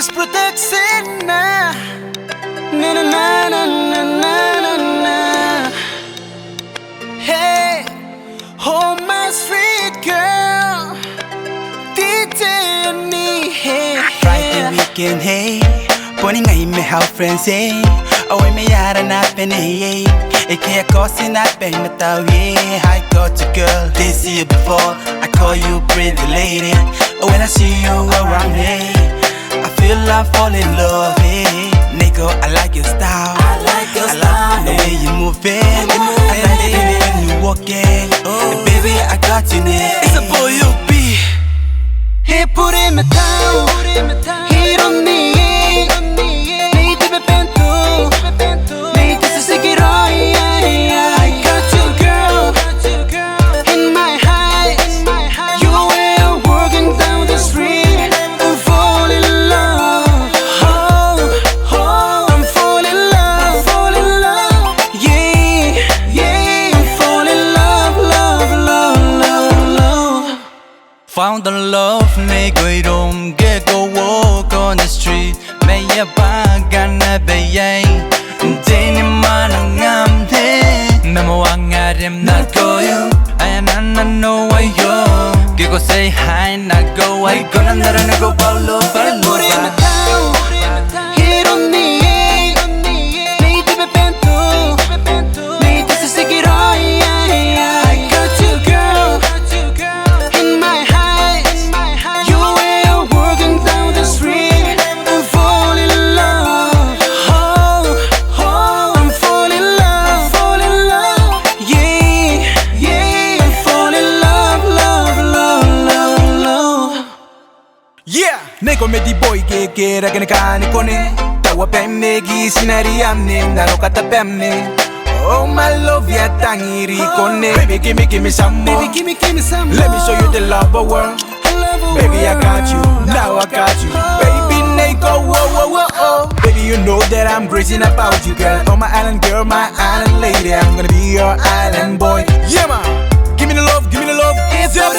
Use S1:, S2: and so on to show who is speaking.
S1: just protection na na na na na na na na. Hey, oh my sweet girl, Titani. Hey,
S2: Friday weekend, hey, morning I me how friends, hey. Oh, me yara na penny, hey. It can't cost in that pay me tau, yeah. I got you, girl. This year before I call you pretty lady. Oh, when I see you around, hey, I feel I fall in love, hey. Nigga, I like your style.
S1: I like your style,
S2: the way you moving. I like it when you walking. And baby, I got you now. It's a boy you be.
S1: hey, put him down. He don't need. Need to be bent to. Need to stick it on. I got you, girl. In my height. You were walking down the street. I'm falling in love. Oh, I'm falling in love. Yeah. I'm falling in love.
S2: Found the love, nigga, you don't get go walk on the street. May ya bag and a bay. Dane man I'm there. Memo I'm not go you. I am no way yo. Go say hi, not go. I gonna let go follow.
S1: Put him down. He don't need. Need to be bent to. Need to stick it on. I got you, girl. In my height. You were walking down the street. I'm falling in love. Oh, I'm falling in love. Yeah. I'm falling in love.
S2: Yeah, nego me di boy ke ragane kani kone. Tawa pemme gi sinari amne naro kata pemme. Oh my love ya tangiri kone. Baby give me some more.
S1: Baby, give me some more.
S2: Let me show you the love of world. Baby I got you, now I got you. Baby nego whoa. Baby you know that I'm crazy about you girl. Oh my island girl, my island lady. I'm gonna be your island boy. Yeah man, give me the love.
S1: It's your